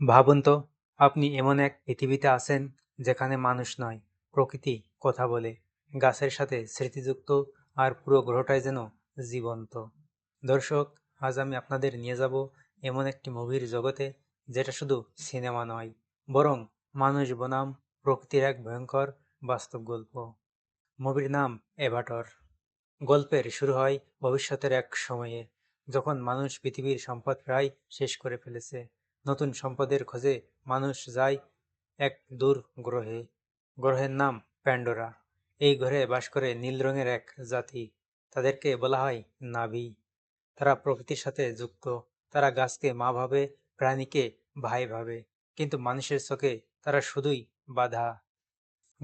ভাবুন তো, আপনি এমন এক পৃথিবীতে আছেন যেখানে মানুষ নয়, প্রকৃতি কথা বলে, গাছের সাথে স্মৃতিযুক্ত, আর পুরো গ্রহটাই যেন জীবন্ত। দর্শক, আজ আমি আপনাদের নিয়ে যাব এমন একটি মুভির জগতে, যেটা শুধু সিনেমা নয়, বরং মানুষ বনাম প্রকৃতির এক ভয়ঙ্কর বাস্তব গল্প। মুভির নাম এভাটর। গল্পের শুরু হয় ভবিষ্যতের এক সময়ে, যখন মানুষ পৃথিবীর সম্পদ প্রায় শেষ করে ফেলেছে। নতুন সম্পদের খোঁজে মানুষ যায় এক দূর গ্রহে। গ্রহের নাম প্যান্ডোরা। এই গ্রহে বাস করে নীল রঙের এক জাতি। তাদেরকে বলা হয় নাভি। তারা প্রকৃতির সাথে যুক্ত। তারা গাছকে মা ভাবে, প্রাণীকে ভাই ভাবে, কিন্তু মানুষের চোখে তারা শুধুই বাধা।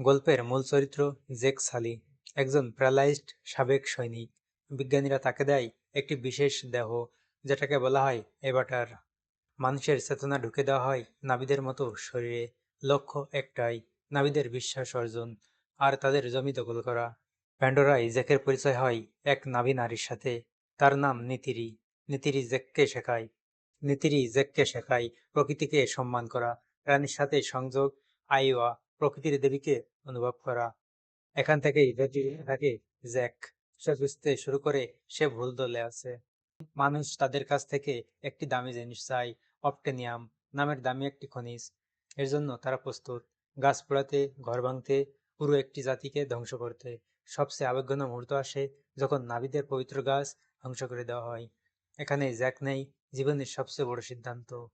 গল্পের মূল চরিত্র জেক সালি, একজন প্যারালাইজড সাবেক সৈনিক। বিজ্ঞানীরা তাকে দেয় একটি বিশেষ দেহ, যেটাকে বলা হয় এভাটার। মানুষের চেতনা ঢুকে দেওয়া হয় নাবিদের মতো শরীরে। লক্ষ্য একটাই, নাবিদের বিশ্বাস অর্জন আর তাদের জমি দখল করা। প্যান্ডোরায় জেকের পরিচয় হয় এক নাবি নারীর সাথে। তার নাম নিতিরি। নিতিরি জেককে শেখায় প্রকৃতিকে সম্মান করা, প্রাণীর সাথে সংযোগ, আইওয়া, প্রকৃতির দেবীকে অনুভব করা। এখান থেকেই যেটি থাকে জ্যাক। সে বুঝতে শুরু করে সে ভুল দলে আছে। মানুষ তাদের কাছ থেকে একটি দামি জিনিস চায়, অবটেনিয়াম নামের দামি একটি খনিজ। এর জন্য তারা প্রস্তুত গাছ পোড়াতে, ঘর ভাঙতে, পুরো একটি জাতিকে ধ্বংস করতে। সবচেয়ে আবেগঘন মুহূর্ত আসে যখন নাবিদের পবিত্র গাছ ধ্বংস করে দেওয়া হয়। এখানে জ্যাক নেই জীবনের সবচেয়ে বড় সিদ্ধান্ত।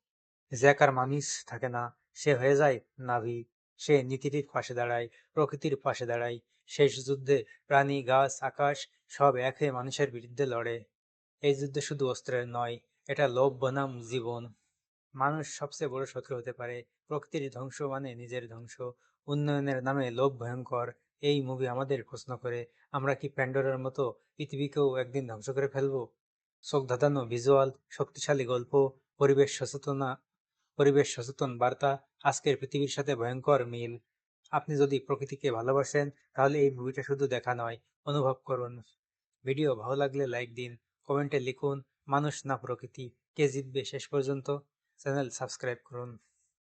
জ্যাক আর মানুষ থাকে না, সে হয়ে যায় নাভি। সে নীতির পাশে দাঁড়ায়, প্রকৃতির পাশে দাঁড়ায়। শেষ যুদ্ধে প্রাণী, গাছ, আকাশ সব এক হয়ে মানুষের বিরুদ্ধে লড়ে। এই যুদ্ধ শুধু অস্ত্রের নয়, এটা লোভ বনাম জীবন। মানুষ সবচেয়ে বড় শত্রু হতে পারে, প্রকৃতির ধ্বংস মানে নিজের ধ্বংস। উন্নয়নের নামে লোভ ভয়ঙ্কর। এই মুভি আমাদের প্রশ্ন করে, আমরা কি প্যান্ডোরার মতো পৃথিবীকেও একদিন ধ্বংস করে ফেলবো? চোখ ধাঁধানো ভিজুয়াল, শক্তিশালী গল্প, পরিবেশ সচেতনা পরিবেশ সচেতন বার্তা, আজকের পৃথিবীর সাথে ভয়ঙ্কর মিল। আপনি যদি প্রকৃতিকে ভালোবাসেন, তাহলে এই মুভিটা শুধু দেখা নয়, অনুভব করুন। ভিডিও ভালো লাগলে লাইক দিন, কমেন্টে লিখুন মানুষ না প্রকৃতি, কে জিতবে শেষ পর্যন্ত। চ্যানেল সাবস্ক্রাইব করুন।